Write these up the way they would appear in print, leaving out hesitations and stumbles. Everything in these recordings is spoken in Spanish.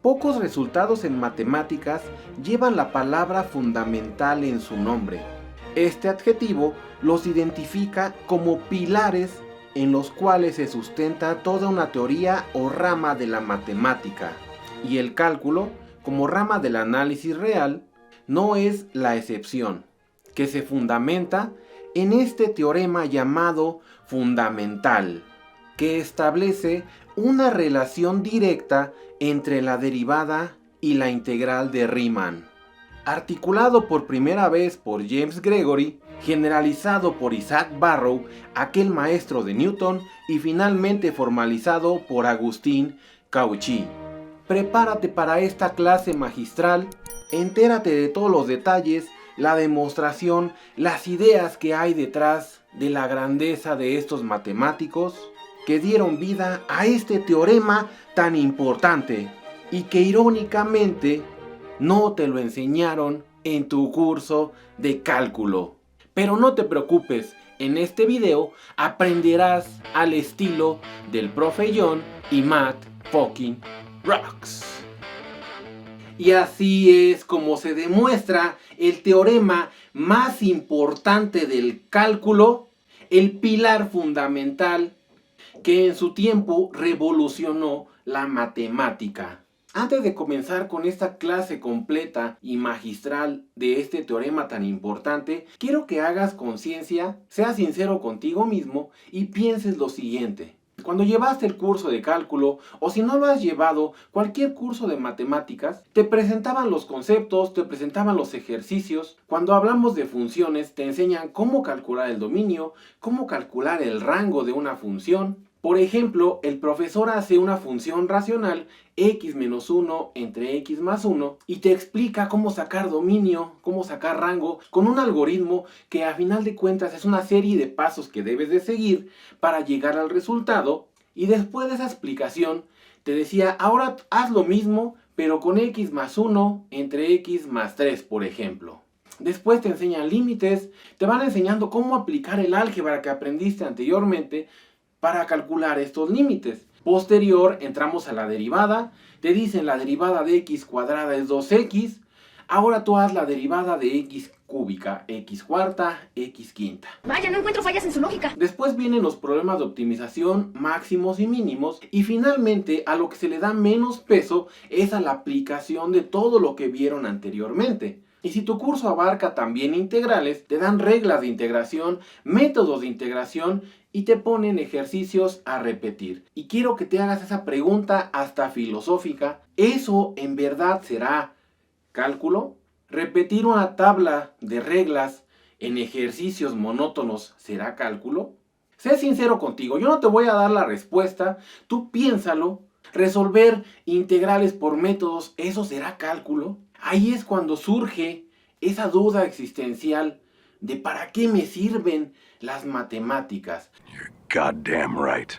Pocos resultados en matemáticas llevan la palabra fundamental en su nombre. Este adjetivo los identifica como pilares en los cuales se sustenta toda una teoría o rama de la matemática, y el cálculo, como rama del análisis real, no es la excepción, que se fundamenta en este teorema llamado fundamental, que establece una relación directa entre la derivada y la integral de Riemann. Articulado por primera vez por James Gregory, generalizado por Isaac Barrow, aquel maestro de Newton, y finalmente formalizado por Agustín Cauchy. Prepárate para esta clase magistral, entérate de todos los detalles, la demostración, las ideas que hay detrás de la grandeza de estos matemáticos que dieron vida a este teorema tan importante y que irónicamente no te lo enseñaron en tu curso de cálculo. Pero no te preocupes, en este video aprenderás al estilo del profe John y Math fucking rocks. Y así es como se demuestra el teorema más importante del cálculo, el pilar fundamental que en su tiempo revolucionó la matemática. Antes de comenzar con esta clase completa y magistral de este teorema tan importante, quiero que hagas conciencia, seas sincero contigo mismo y pienses lo siguiente. Cuando llevaste el curso de cálculo, o si no lo has llevado, cualquier curso de matemáticas, te presentaban los conceptos, te presentaban los ejercicios. Cuando hablamos de funciones, te enseñan cómo calcular el dominio, cómo calcular el rango de una función. Por ejemplo, el profesor hace una función racional x menos 1 entre x más 1 y te explica cómo sacar dominio, cómo sacar rango con un algoritmo que a final de cuentas es una serie de pasos que debes de seguir para llegar al resultado, y después de esa explicación te decía, ahora haz lo mismo pero con x más 1 entre x más 3, por ejemplo. Después te enseñan límites, te van enseñando cómo aplicar el álgebra que aprendiste anteriormente para calcular estos límites. Posterior entramos a la derivada, te dicen la derivada de x cuadrada es 2x, ahora tú haz la derivada de x cúbica, x cuarta, x quinta. Vaya, no encuentro fallas en su lógica. Después vienen los problemas de optimización máximos y mínimos, y finalmente a lo que se le da menos peso es a la aplicación de todo lo que vieron anteriormente. Y si tu curso abarca también integrales, te dan reglas de integración, métodos de integración y te ponen ejercicios a repetir. Y quiero que te hagas esa pregunta hasta filosófica. ¿Eso en verdad será cálculo? ¿Repetir una tabla de reglas en ejercicios monótonos será cálculo? Sé sincero contigo, yo no te voy a dar la respuesta, tú piénsalo. ¿Resolver integrales por métodos, eso será cálculo? Ahí es cuando surge esa duda existencial de ¿para qué me sirven las matemáticas? You're goddamn right.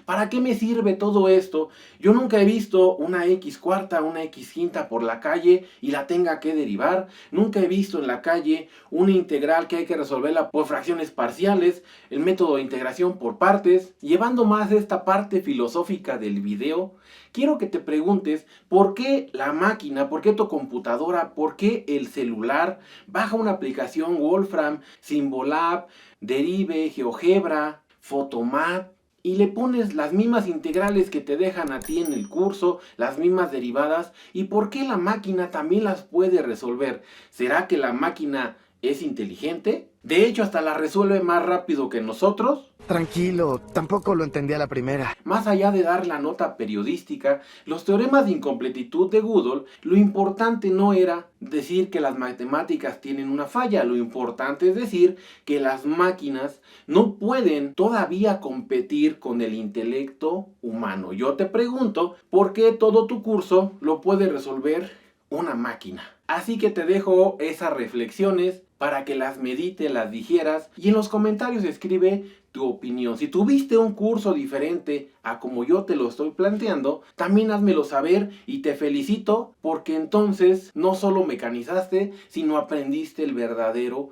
¿Para qué me sirve todo esto? Yo nunca he visto una x cuarta, una x quinta por la calle y la tenga que derivar. Nunca he visto en la calle una integral que hay que resolverla por fracciones parciales, el método de integración por partes. Llevando más esta parte filosófica del video, quiero que te preguntes por qué la máquina, por qué tu computadora, por qué el celular baja una aplicación Wolfram, Symbolab, Derive, GeoGebra, Photomath, y le pones las mismas integrales que te dejan a ti en el curso, las mismas derivadas, y por qué la máquina también las puede resolver. ¿Será que la máquina es inteligente? De hecho, hasta la resuelve más rápido que nosotros. Tranquilo, tampoco lo entendí a la primera. Más allá de dar la nota periodística, los teoremas de incompletitud de Gödel, lo importante no era decir que las matemáticas tienen una falla, lo importante es decir que las máquinas no pueden todavía competir con el intelecto humano. Yo te pregunto, ¿por qué todo tu curso lo puede resolver una máquina? Así que te dejo esas reflexiones para que las medites, las digieras, y en los comentarios escribe tu opinión. Si tuviste un curso diferente a como yo te lo estoy planteando, también házmelo saber y te felicito porque entonces no solo mecanizaste, sino aprendiste el verdadero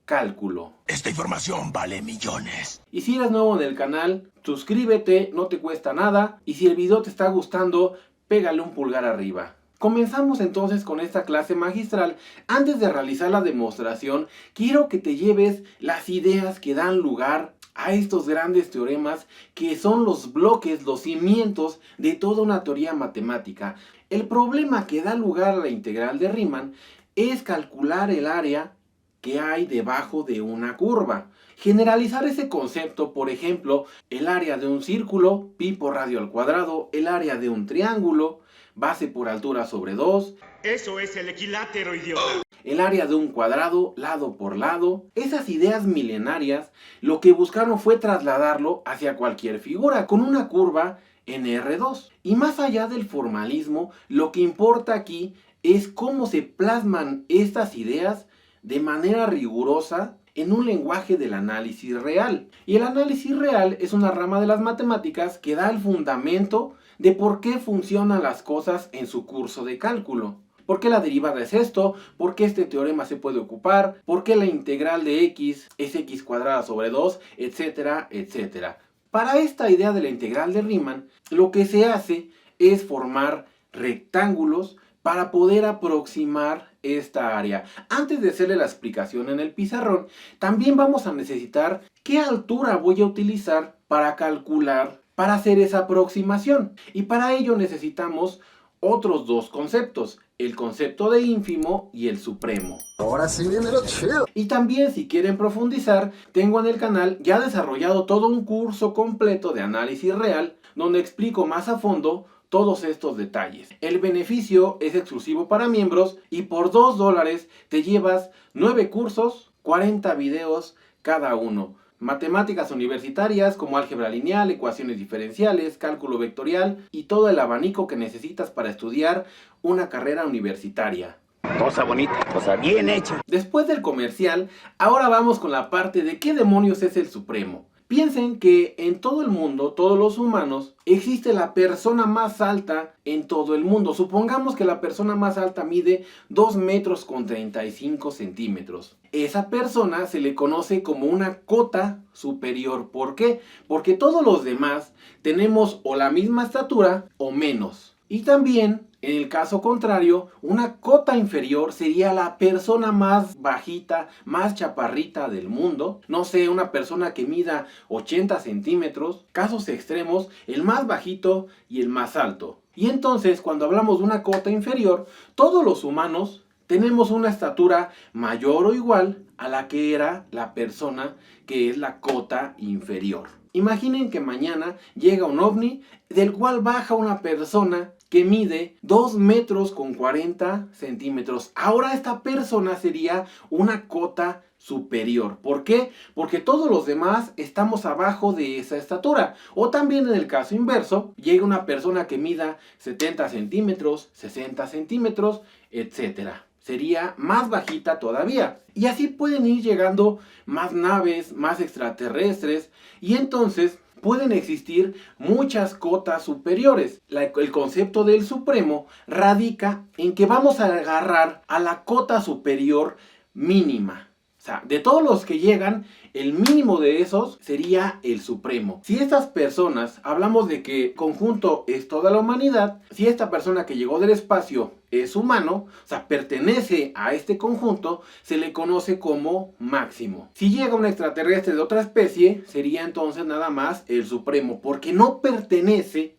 cálculo. Esta información vale millones. Y si eres nuevo en el canal, suscríbete, no te cuesta nada. Y si el video te está gustando, pégale un pulgar arriba. Comenzamos entonces con esta clase magistral. Antes de realizar la demostración, quiero que te lleves las ideas que dan lugar a estos grandes teoremas que son los bloques, los cimientos de toda una teoría matemática. El problema que da lugar a la integral de Riemann es calcular el área que hay debajo de una curva. Generalizar ese concepto, por ejemplo, el área de un círculo, pi por radio al cuadrado, el área de un triángulo, base por altura sobre 2. Eso es el equilátero, idiota. El área de un cuadrado, lado por lado. Esas ideas milenarias, lo que buscaron fue trasladarlo hacia cualquier figura, con una curva en R2. Y más allá del formalismo, lo que importa aquí es cómo se plasman estas ideas de manera rigurosa en un lenguaje del análisis real. Y el análisis real es una rama de las matemáticas que da el fundamento de por qué funcionan las cosas en su curso de cálculo. ¿Por qué la derivada es esto? ¿Por qué este teorema se puede ocupar? ¿Por qué la integral de x es x cuadrada sobre 2? Etcétera, etcétera. Para esta idea de la integral de Riemann, lo que se hace es formar rectángulos para poder aproximar esta área. Antes de hacerle la explicación en el pizarrón, también vamos a necesitar qué altura voy a utilizar para calcular, para hacer esa aproximación. Y para ello necesitamos otros dos conceptos, el concepto de ínfimo y el supremo. Ahora sí viene lo chido. Y también, si quieren profundizar, tengo en el canal ya desarrollado todo un curso completo de análisis real donde explico más a fondo todos estos detalles. El beneficio es exclusivo para miembros y por $2 te llevas 9 cursos, 40 videos cada uno. Matemáticas universitarias como álgebra lineal, ecuaciones diferenciales, cálculo vectorial y todo el abanico que necesitas para estudiar una carrera universitaria. Cosa bonita, cosa bien hecha. Después del comercial, ahora vamos con la parte de qué demonios es el supremo. Piensen que en todo el mundo, todos los humanos, existe la persona más alta en todo el mundo. Supongamos que la persona más alta mide 2 metros con 35 centímetros. Esa persona se le conoce como una cota superior. ¿Por qué? Porque todos los demás tenemos o la misma estatura o menos. Y también, en el caso contrario, una cota inferior sería la persona más bajita, más chaparrita del mundo. No sé, una persona que mida 80 centímetros. Casos extremos, el más bajito y el más alto. Y entonces, cuando hablamos de una cota inferior, todos los humanos tenemos una estatura mayor o igual a la que era la persona que es la cota inferior. Imaginen que mañana llega un ovni del cual baja una persona que mide 2 metros con 40 centímetros. Ahora esta persona sería una cota superior. ¿Por qué? Porque todos los demás estamos abajo de esa estatura. O también en el caso inverso, llega una persona que mida 70 centímetros, 60 centímetros, etcétera. Sería más bajita todavía. Y así pueden ir llegando más naves, más extraterrestres. Y entonces pueden existir muchas cotas superiores. El concepto del supremo radica en que vamos a agarrar a la cota superior mínima. O sea, de todos los que llegan, el mínimo de esos sería el supremo. Si estas personas, hablamos de que conjunto es toda la humanidad, si esta persona que llegó del espacio es humano, o sea, pertenece a este conjunto, se le conoce como máximo. Si llega un extraterrestre de otra especie, sería entonces nada más el supremo, porque no pertenece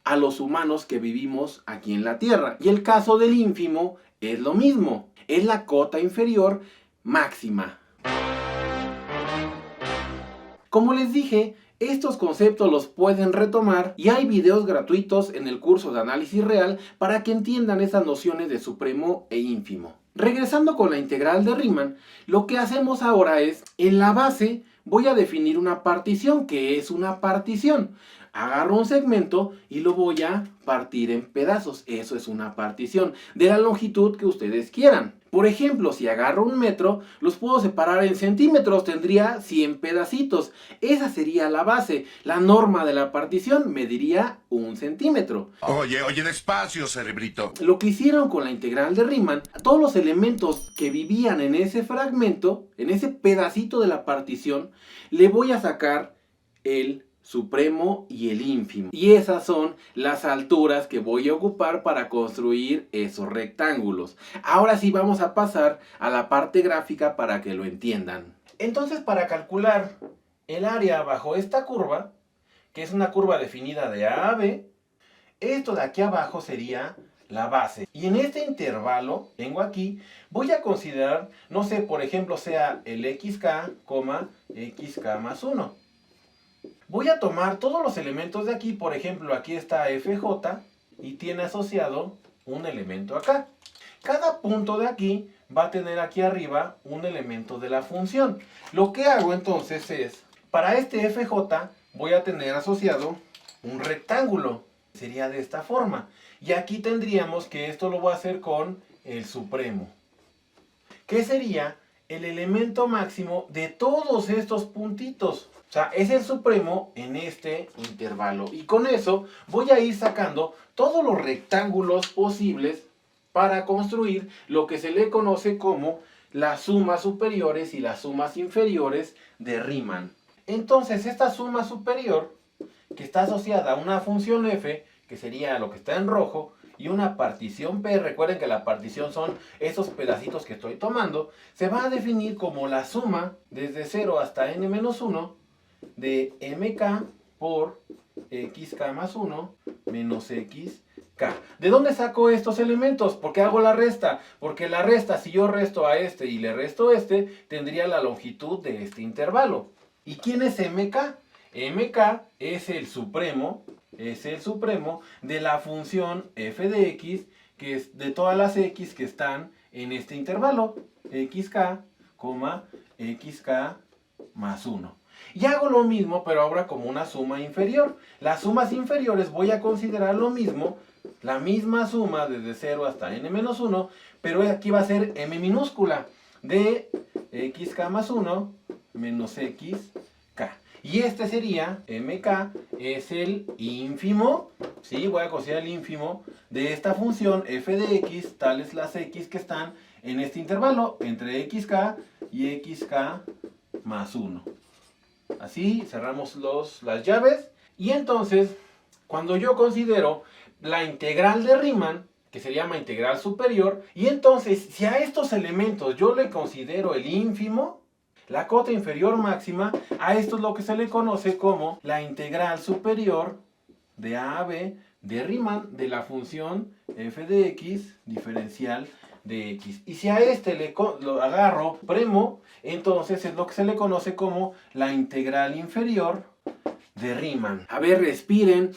a los humanos que vivimos aquí en la Tierra. Y el caso del ínfimo es lo mismo, es la cota inferior máxima. Como les dije, estos conceptos los pueden retomar y hay videos gratuitos en el curso de análisis real para que entiendan esas nociones de supremo e ínfimo. Regresando con la integral de Riemann, lo que hacemos ahora es, en la base voy a definir una partición. ¿Qué es una partición? Agarro un segmento y lo voy a partir en pedazos. Eso es una partición, de la longitud que ustedes quieran. Por ejemplo, si agarro un metro, los puedo separar en centímetros, tendría 100 pedacitos. Esa sería la base. La norma de la partición mediría 1 centímetro. Oye, despacio, cerebrito. Lo que hicieron con la integral de Riemann, a todos los elementos que vivían en ese fragmento, en ese pedacito de la partición, le voy a sacar el supremo y el ínfimo. Y esas son las alturas que voy a ocupar para construir esos rectángulos. Ahora sí vamos a pasar a la parte gráfica para que lo entiendan. Entonces, para calcular el área bajo esta curva, que es una curva definida de A a B, esto de aquí abajo sería la base. Y en este intervalo, tengo aquí, voy a considerar, no sé, por ejemplo, sea el xk, xk más 1. Voy a tomar todos los elementos de aquí, por ejemplo, aquí está fj y tiene asociado un elemento acá. Cada punto de aquí va a tener aquí arriba un elemento de la función. Lo que hago entonces es, para este fj voy a tener asociado un rectángulo. Sería de esta forma. Y aquí tendríamos que esto lo voy a hacer con el supremo, que sería el elemento máximo de todos estos puntitos. O sea, es el supremo en este intervalo. Y con eso voy a ir sacando todos los rectángulos posibles para construir lo que se le conoce como las sumas superiores y las sumas inferiores de Riemann. Entonces, esta suma superior, que está asociada a una función f, que sería lo que está en rojo, y una partición p, recuerden que la partición son esos pedacitos que estoy tomando, se va a definir como la suma desde 0 hasta n-1 de mk por xk más 1 menos xk. ¿De dónde saco estos elementos? ¿Por qué hago la resta? Porque la resta, si yo resto a este y le resto este, tendría la longitud de este intervalo. ¿Y quién es mk? mk es el supremo de la función f de x, que es de todas las x que están en este intervalo, xk, xk más 1. Y hago lo mismo, pero ahora como una suma inferior. Las sumas inferiores voy a considerar lo mismo, la misma suma desde 0 hasta n-1, pero aquí va a ser m minúscula de xk más 1 menos xk. Y este sería, mk, es el ínfimo, ¿sí? Voy a considerar el ínfimo de esta función f de x, tales las x que están en este intervalo, entre xk y xk más 1. Así cerramos las llaves. Y entonces, cuando yo considero la integral de Riemann, que se llama integral superior, y entonces, si a estos elementos yo le considero el ínfimo, la cota inferior máxima, a esto es lo que se le conoce como la integral superior de a b de Riemann de la función f de x diferencial de x. Y si a este lo agarro primo, entonces es lo que se le conoce como la integral inferior de Riemann. A ver, respiren.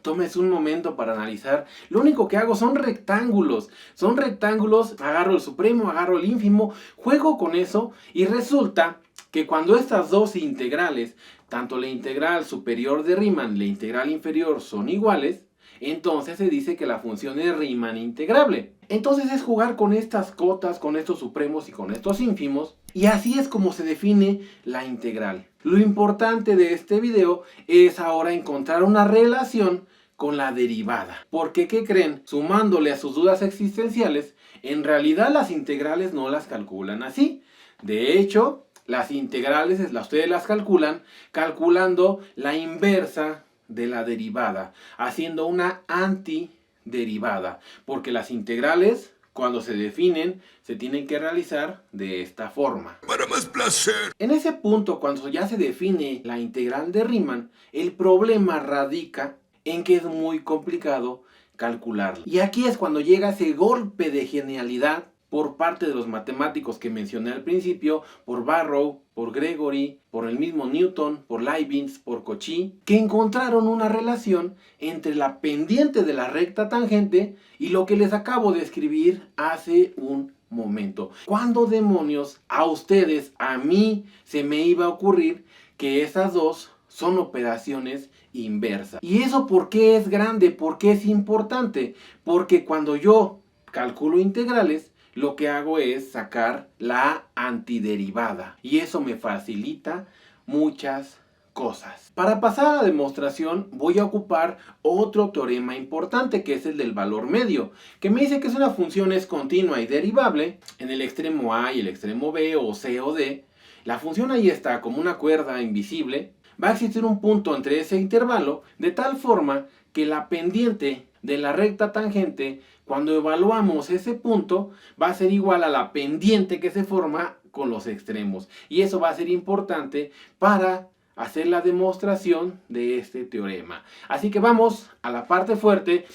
Tómese un momento para analizar. Lo único que hago son rectángulos. Son rectángulos, agarro el supremo, agarro el ínfimo, juego con eso y resulta que cuando estas dos integrales, tanto la integral superior de Riemann y la integral inferior son iguales, entonces se dice que la función es Riemann integrable. Entonces es jugar con estas cotas, con estos supremos y con estos ínfimos, y así es como se define la integral. Lo importante de este video es ahora encontrar una relación con la derivada. Porque, ¿qué creen? Sumándole a sus dudas existenciales, en realidad las integrales no las calculan así. De hecho, las integrales ustedes las calculan calculando la inversa de la derivada, haciendo una antiderivada, porque las integrales, cuando se definen, se tienen que realizar de esta forma. Para más placer. En ese punto, cuando ya se define la integral de Riemann, el problema radica en que es muy complicado calcularla. Y aquí es cuando llega ese golpe de genialidad por parte de los matemáticos que mencioné al principio, por Barrow, por Gregory, por el mismo Newton, por Leibniz, por Cauchy, que encontraron una relación entre la pendiente de la recta tangente y lo que les acabo de escribir hace un momento. ¿Cuándo demonios a ustedes, a mí, se me iba a ocurrir que esas dos son operaciones inversas? ¿Y eso por qué es grande? ¿Por qué es importante? Porque cuando yo calculo integrales, lo que hago es sacar la antiderivada. Y eso me facilita muchas cosas. Para pasar a la demostración voy a ocupar otro teorema importante, que es el del valor medio, que me dice que si una función es continua y derivable en el extremo A y el extremo B o C o D, la función ahí está como una cuerda invisible, va a existir un punto entre ese intervalo, de tal forma que la pendiente de la recta tangente, cuando evaluamos ese punto, va a ser igual a la pendiente que se forma con los extremos. Y eso va a ser importante para hacer la demostración de este teorema. Así que vamos a la parte fuerte.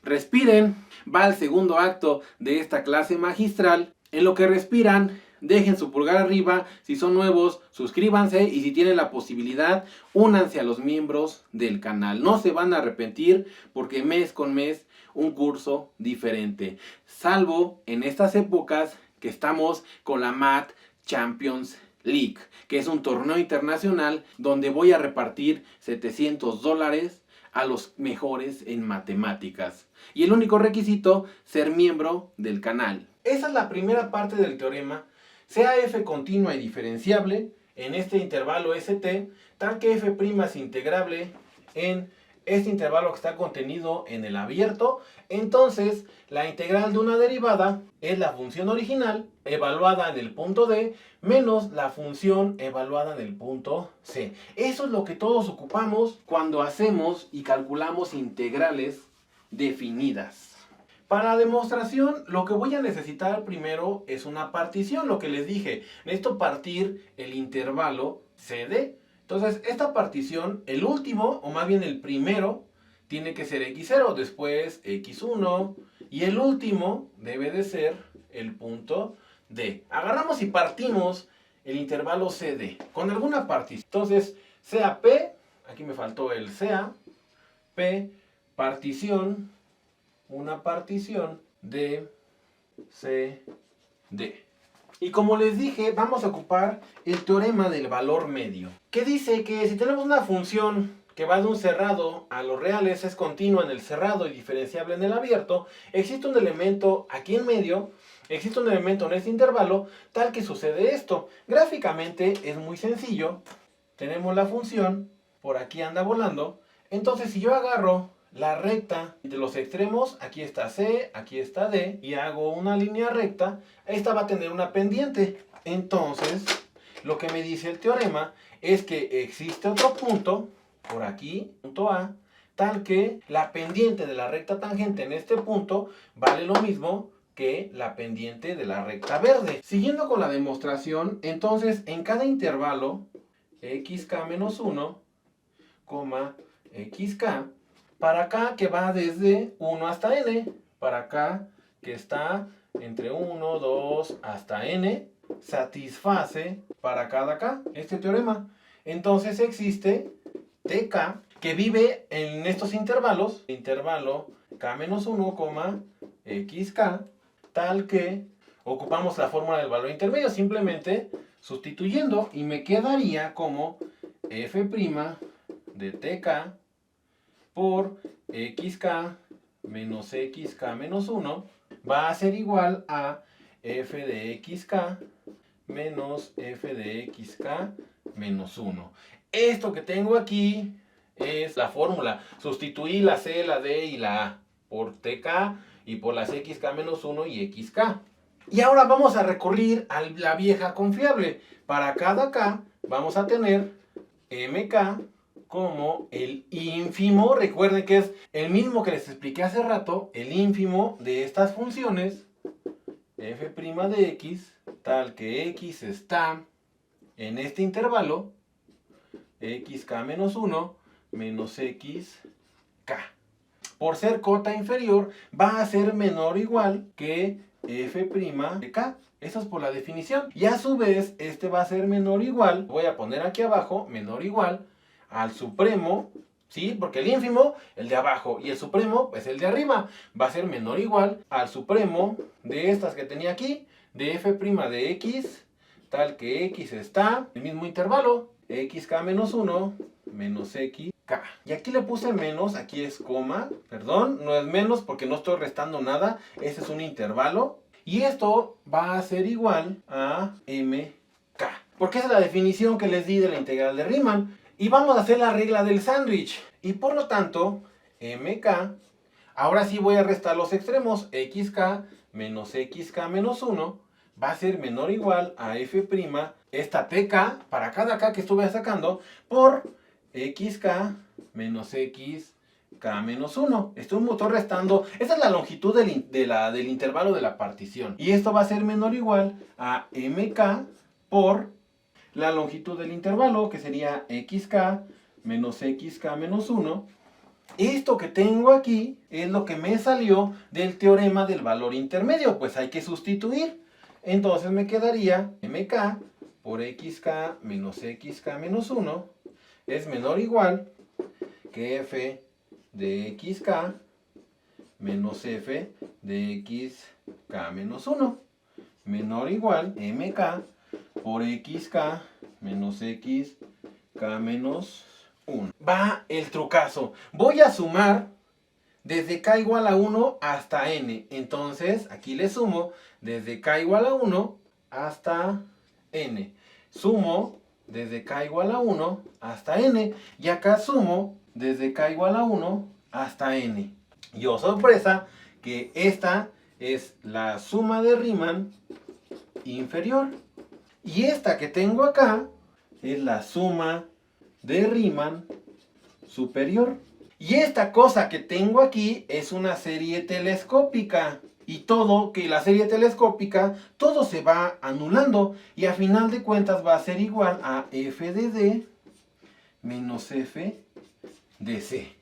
Respiren. Va el segundo acto de esta clase magistral. En lo que respiran, dejen su pulgar arriba. Si son nuevos, suscríbanse. Y si tienen la posibilidad, únanse a los miembros del canal. No se van a arrepentir porque mes con mes un curso diferente. Salvo en estas épocas que estamos con la Math Champions League, que es un torneo internacional donde voy a repartir $700 a los mejores en matemáticas. Y el único requisito, ser miembro del canal. Esa es la primera parte del teorema. Sea f continua y diferenciable en este intervalo ST, tal que f' es integrable en este intervalo que está contenido en el abierto, entonces la integral de una derivada es la función original evaluada en el punto D menos la función evaluada en el punto C. Eso es lo que todos ocupamos cuando hacemos y calculamos integrales definidas. Para la demostración, lo que voy a necesitar primero es una partición, lo que les dije. Necesito partir el intervalo CD. Entonces, esta partición, el último, o más bien el primero, tiene que ser x0, después x1, y el último debe de ser el punto D. Agarramos y partimos el intervalo CD con alguna partición. Entonces, sea P, aquí me faltó el sea, P, partición, una partición de CD. Y como les dije, vamos a ocupar el teorema del valor medio, que dice que si tenemos una función que va de un cerrado a los reales, es continua en el cerrado y diferenciable en el abierto, existe un elemento aquí en medio, existe un elemento en este intervalo, tal que sucede esto. Gráficamente es muy sencillo. Tenemos la función, por aquí anda volando. Entonces si yo agarro la recta de los extremos, aquí está C, aquí está D, y hago una línea recta, esta va a tener una pendiente. Entonces, lo que me dice el teorema es que existe otro punto, por aquí, punto A, tal que la pendiente de la recta tangente en este punto vale lo mismo que la pendiente de la recta verde. Siguiendo con la demostración, entonces en cada intervalo, xk-1, xk, para acá que va desde 1 hasta n, para acá que está entre 1, 2 hasta n, satisface para cada k este teorema. Entonces existe tk que vive en estos intervalos, intervalo k-1, xk, tal que ocupamos la fórmula del valor intermedio, simplemente sustituyendo, y me quedaría como f' de tk por xk menos xk menos 1 va a ser igual a f de xk menos f de xk menos 1. Esto que tengo aquí es la fórmula. Sustituí la c, la d y la a por tk y por las xk menos 1 y xk. Y ahora vamos a recurrir a la vieja confiable. Para cada k vamos a tener mk como el ínfimo, recuerden que es el mismo que les expliqué hace rato, el ínfimo de estas funciones, f' de x, tal que x está en este intervalo, xk menos 1 menos xk. Por ser cota inferior, va a ser menor o igual que f' de k. Eso es por la definición. Y a su vez, este va a ser menor o igual, voy a poner aquí abajo, menor o igual al supremo, ¿sí? Porque el ínfimo, el de abajo, y el supremo, pues el de arriba, va a ser menor o igual al supremo de estas que tenía aquí, de f' de x, tal que x está en el mismo intervalo, xk menos 1 menos xk. Y aquí le puse menos, aquí es coma, perdón, no es menos porque no estoy restando nada, este es un intervalo, y esto va a ser igual a mk, porque esa es la definición que les di de la integral de Riemann. Y vamos a hacer la regla del sándwich. Y por lo tanto, mk, ahora sí voy a restar los extremos. xk menos xk menos 1 va a ser menor o igual a f', esta tk, para cada k que estuve sacando, por xk menos xk menos 1. Estoy restando. Esta es la longitud del intervalo de la partición. Y esto va a ser menor o igual a mk por la longitud del intervalo, que sería xk menos xk menos 1. Esto que tengo aquí es lo que me salió del teorema del valor intermedio. Pues hay que sustituir. Entonces me quedaría mk por xk menos 1 es menor o igual que f de xk menos f de xk menos 1. Menor o igual mk por xk menos xk menos 1. Va el trucazo. Voy a sumar desde k igual a 1 hasta n. Entonces, aquí le sumo desde k igual a 1 hasta n. Sumo desde k igual a 1 hasta n. Y acá sumo desde k igual a 1 hasta n. Y oh sorpresa, que esta es la suma de Riemann inferior. Y esta que tengo acá es la suma de Riemann superior. Y esta cosa que tengo aquí es una serie telescópica. Y todo, que la serie telescópica, todo se va anulando. Y a final de cuentas va a ser igual a f de d menos f de c.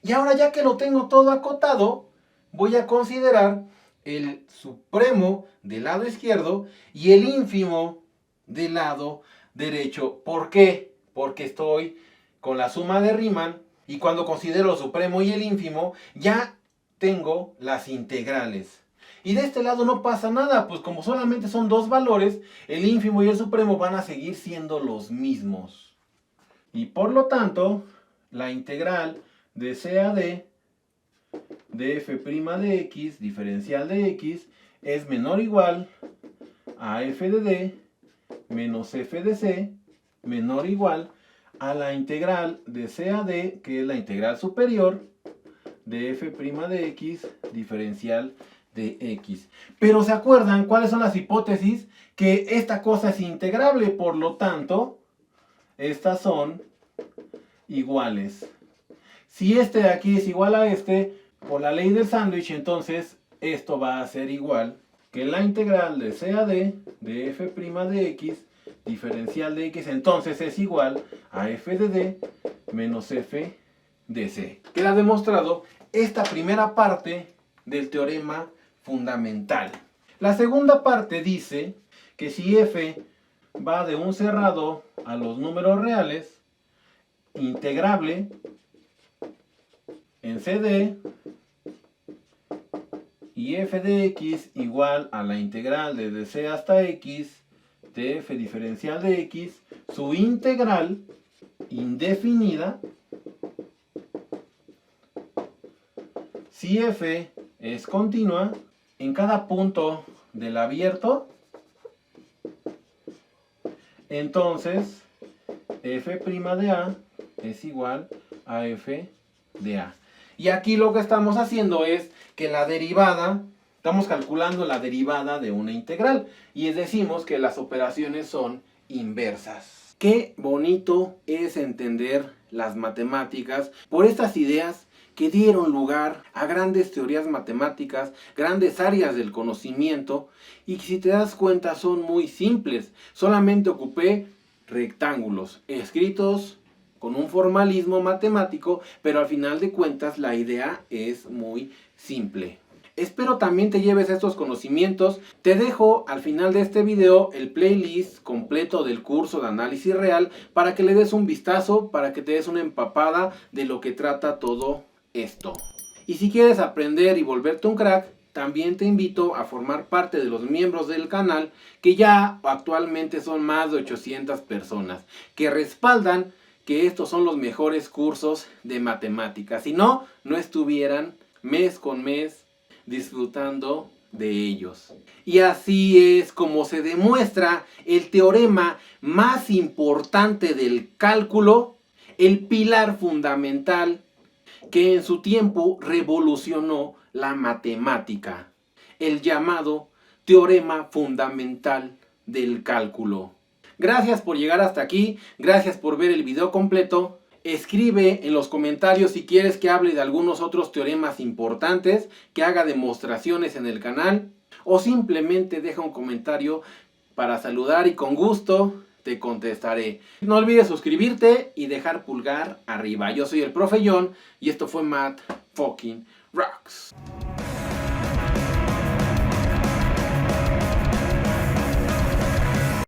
Y ahora ya que lo tengo todo acotado, voy a considerar el supremo del lado izquierdo y el ínfimo del lado derecho. ¿Por qué? Porque estoy con la suma de Riemann y cuando considero el supremo y el ínfimo ya tengo las integrales. Y de este lado no pasa nada, pues como solamente son dos valores, el ínfimo y el supremo van a seguir siendo los mismos. Y por lo tanto, la integral de c a d de f' de x, diferencial de x, es menor o igual a f de d menos f de c, menor o igual a la integral de c a d, que es la integral superior, de f' de x, diferencial de x. Pero ¿se acuerdan cuáles son las hipótesis? Que esta cosa es integrable, por lo tanto, estas son iguales. Si este de aquí es igual a este, por la ley del sándwich, entonces esto va a ser igual que la integral de c a d de f' de x, diferencial de x, entonces es igual a f de d menos f de c. Queda demostrado esta primera parte del teorema fundamental. La segunda parte dice que si f va de un cerrado a los números reales, integrable en CD y f de x igual a la integral desde c hasta x de f diferencial de x, su integral indefinida, si f es continua en cada punto del abierto, entonces f' de a es igual a f de a. Y aquí lo que estamos haciendo es que la derivada, estamos calculando la derivada de una integral. Y decimos que las operaciones son inversas. Qué bonito es entender las matemáticas por estas ideas que dieron lugar a grandes teorías matemáticas, grandes áreas del conocimiento. Y que si te das cuenta son muy simples. Solamente ocupé rectángulos escritos con un formalismo matemático, pero al final de cuentas la idea es muy simple. Espero también te lleves estos conocimientos. Te dejo al final de este video el playlist completo del curso de análisis real para que le des un vistazo, para que te des una empapada de lo que trata todo esto. Y si quieres aprender y volverte un crack, también te invito a formar parte de los miembros del canal, que ya actualmente son más de 800 personas, que respaldan que estos son los mejores cursos de matemáticas. Si no, no estuvieran mes con mes disfrutando de ellos. Y así es como se demuestra el teorema más importante del cálculo, el pilar fundamental que en su tiempo revolucionó la matemática, el llamado teorema fundamental del cálculo. Gracias por llegar hasta aquí, gracias por ver el video completo Escribe en los comentarios si quieres que hable de algunos otros teoremas importantes, que haga demostraciones en el canal, o simplemente deja un comentario para saludar y con gusto te contestaré. No olvides suscribirte y dejar pulgar arriba. Yo soy el Profe John y esto fue Math Fucking Rocks.